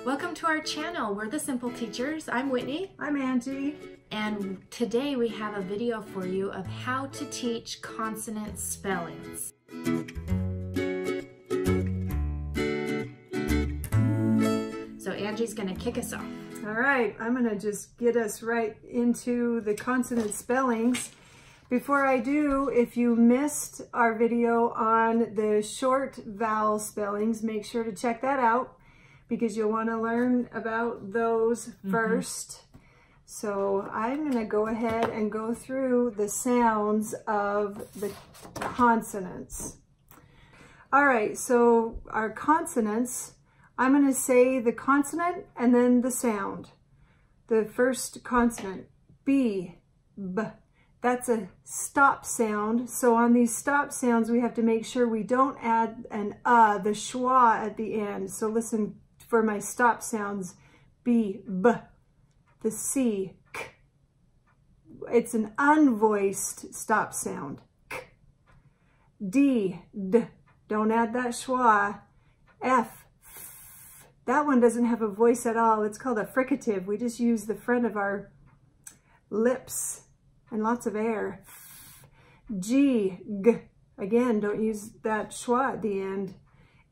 Welcome to our channel. We're the Simple Teachers. I'm Whitney. I'm Angie. And today we have a video for you of how to teach consonant spellings. So Angie's going to kick us off. All right, I'm going to just get us right into the consonant spellings. Before I do, if you missed our video on the short vowel spellings, make sure to check that out, because you'll want to learn about those first. So I'm going to go ahead and go through the sounds of the consonants. All right, so our consonants, I'm going to say the consonant and then the sound. The first consonant, B, B. That's a stop sound. So on these stop sounds, we have to make sure we don't add an the schwa at the end. So listen for my stop sounds, B, B, the C, K. It's an unvoiced stop sound, K. D, D, don't add that schwa. F, F, that one doesn't have a voice at all. It's called a fricative. We just use the front of our lips and lots of air. G, G, again, don't use that schwa at the end.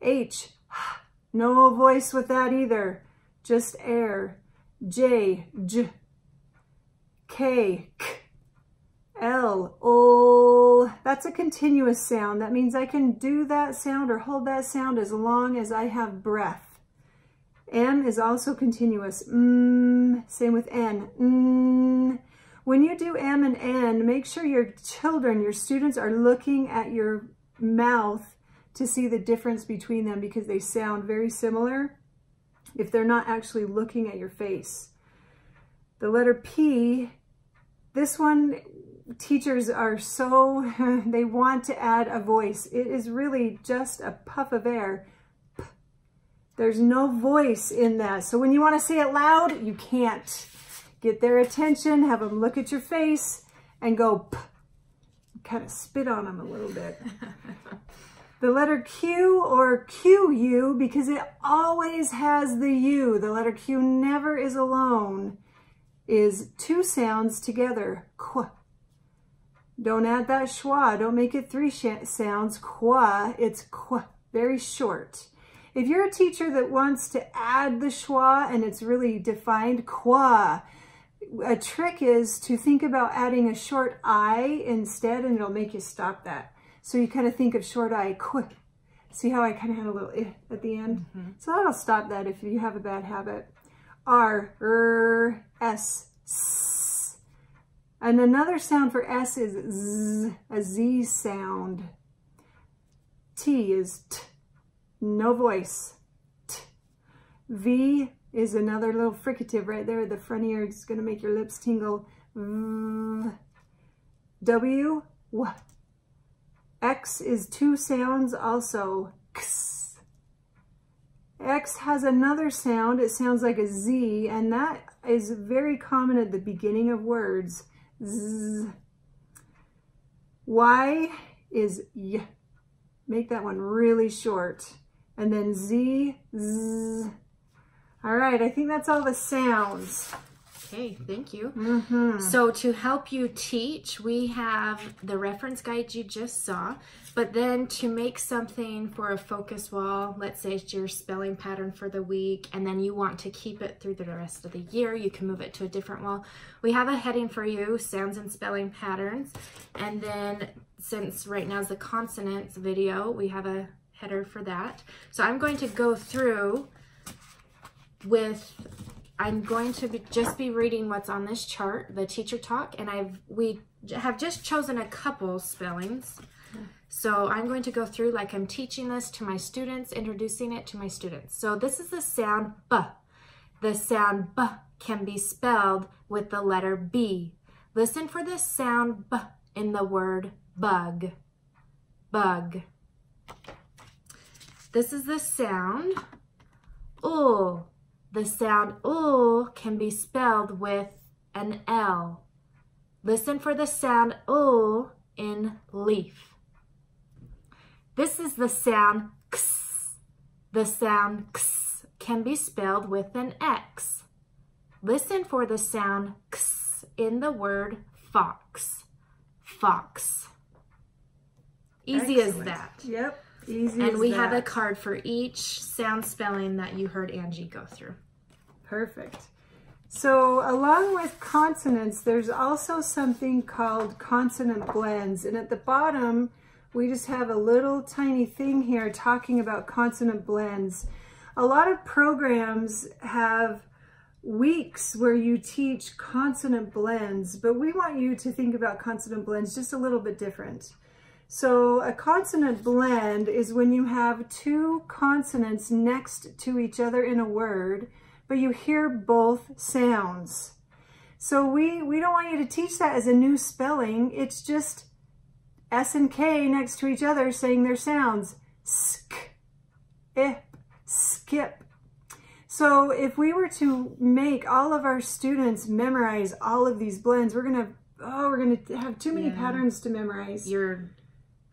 H, no voice with that either, just air. J, J, K, K, L, O. That's a continuous sound. That means I can do that sound or hold that sound as long as I have breath. M is also continuous. Same with N. When you do M and N, make sure your children, your students are looking at your mouth to see the difference between them, because they sound very similar if they're not actually looking at your face. The letter P, this one, teachers are so, they want to add a voice. It is really just a puff of air. P. There's no voice in that. So when you want to say it loud, you can't. Get their attention, have them look at your face and go P. Kind of spit on them a little bit. The letter Q or QU, because it always has the U, the letter Q never is alone, is two sounds together, Qu. Don't add that schwa, don't make it three sounds, Qua, it's Qu, very short. If you're a teacher that wants to add the schwa and it's really defined, Qua, a trick is to think about adding a short I instead, and it'll make you stop that. So you kind of think of short I, Qu. See how I kind of had a little at the end? So that'll stop that if you have a bad habit. R, S, S. And another sound for S is Z, a Z sound. T is T, no voice, T. V is another little fricative right there. The front ear is going to make your lips tingle. V. W, W. X is two sounds also, X. X has another sound. It sounds like a Z, and that is very common at the beginning of words. Z. Y is Y. Make that one really short. And then Z, Z. All right, I think that's all the sounds. Okay, thank you. So to help you teach, we have the reference guide you just saw, but then to make something for a focus wall, let's say it's your spelling pattern for the week, and then you want to keep it through the rest of the year, you can move it to a different wall. We have a heading for you, sounds and spelling patterns, and then since right now is the consonants video, we have a header for that. So I'm going to go through I'm going to just be reading what's on this chart, the teacher talk, and we have just chosen a couple spellings. So I'm going to go through like I'm teaching this to my students, introducing it to my students. So this is the sound B. The sound B can be spelled with the letter B. Listen for the sound B in the word bug. Bug. This is the sound U. The sound U can be spelled with an L. Listen for the sound U in leaf. This is the sound X. The sound X can be spelled with an X. Listen for the sound X in the word fox. Fox. Easy as that. Yep, easy as that. And we have a card for each sound spelling that you heard Angie go through. Perfect. So along with consonants, there's also something called consonant blends. And at the bottom, we just have a little tiny thing here talking about consonant blends. A lot of programs have weeks where you teach consonant blends, but we want you to think about consonant blends just a little bit different. So a consonant blend is when you have two consonants next to each other in a word, but you hear both sounds. So we don't want you to teach that as a new spelling. It's just S and K next to each other saying their sounds. Sk, ip, skip. So if we were to make all of our students memorize all of these blends, we're gonna have too many patterns to memorize.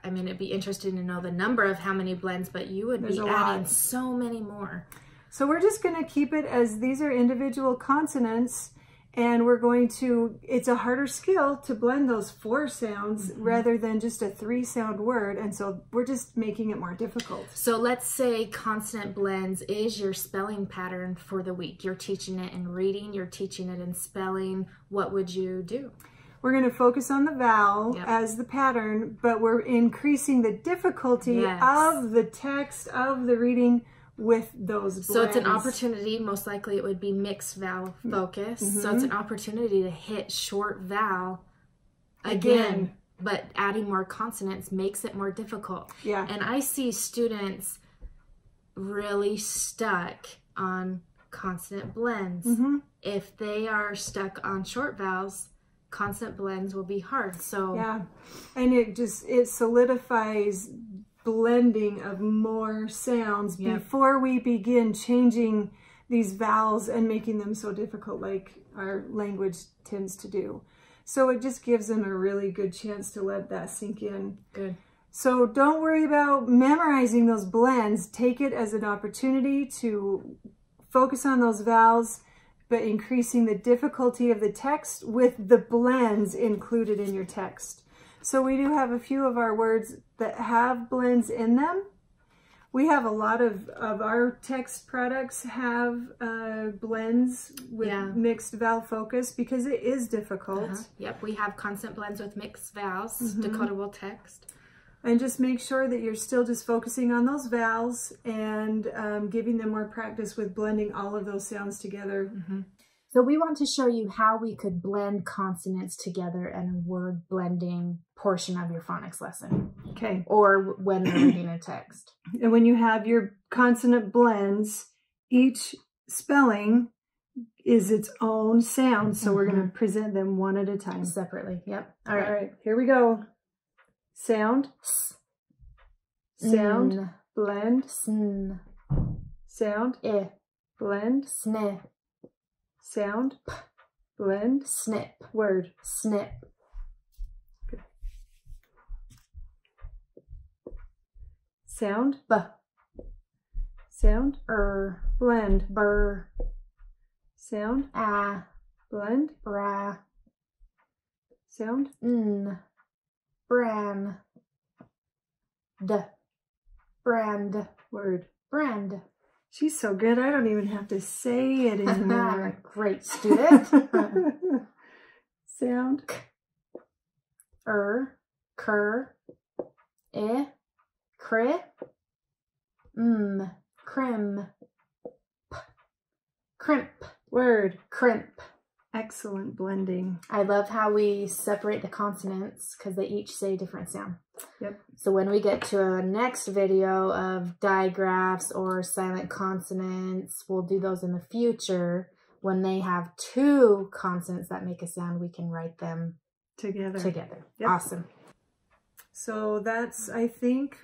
It'd be interesting to know the number of how many blends, but you would be adding so many more. So we're just going to keep it as these are individual consonants, and we're going to, it's a harder skill to blend those 4 sounds rather than just a 3-sound word, and so we're just making it more difficult. So let's say consonant blends is your spelling pattern for the week. You're teaching it in reading, you're teaching it in spelling. What would you do? We're going to focus on the vowel as the pattern, but we're increasing the difficulty of the text, of the reading, with those blends. So it's an opportunity, most likely it would be mixed vowel focus. So it's an opportunity to hit short vowel again, but adding more consonants makes it more difficult. Yeah. And I see students really stuck on consonant blends. If they are stuck on short vowels, consonant blends will be hard. So yeah, and it solidifies blending of more sounds before we begin changing these vowels and making them so difficult like our language tends to do. So it just gives them a really good chance to let that sink in. Good. So don't worry about memorizing those blends. Take it as an opportunity to focus on those vowels, but increasing the difficulty of the text with the blends included in your text. So we do have a few of our words that have blends in them. We have a lot of our text products have blends with mixed vowel focus because it is difficult. Yep, we have consonant blends with mixed vowels, decodable text. And just make sure that you're still just focusing on those vowels and giving them more practice with blending all of those sounds together. So we want to show you how we could blend consonants together in a word blending portion of your phonics lesson. Okay. Or when they're reading a text. And when you have your consonant blends, each spelling is its own sound. So we're going to present them one at a time. Separately. Yep. All right. Here we go. Sound. S. Sound. Blend. Sn. Sound. I. Blend. Sne. Sound. P. Blend. Snip. Word. Snip. Good. Sound. B. Sound. Blend. Bur. Sound. A. Blend. Bra. Sound. N. Bran. D. Brand. Word. Brand. She's so good, I don't even have to say it anymore. Great student. Sound. K. Cur. I. Cri. Crim. P. Crimp. Word. Crimp. Excellent blending. I love how we separate the consonants because they each say a different sound. Yep. So when we get to a next video of digraphs or silent consonants, we'll do those in the future. When they have 2 consonants that make a sound, we can write them together. Yep. Awesome. So that's, I think,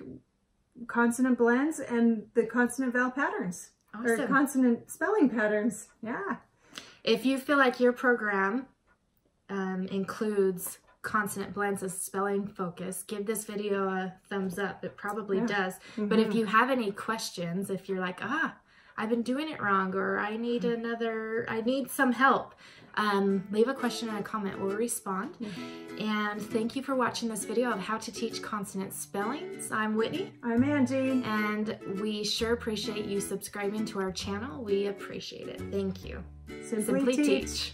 consonant blends and the consonant vowel patterns. Awesome. Or consonant spelling patterns. Yeah. If you feel like your program includes consonant blends as spelling focus, give this video a thumbs up. It probably does. But if you have any questions, if you're like, I've been doing it wrong, or I need some help, leave a question and a comment. We'll respond. And thank you for watching this video of how to teach consonant spellings. I'm Whitney. I'm Angie. And we sure appreciate you subscribing to our channel. We appreciate it. Thank you. Simply teach.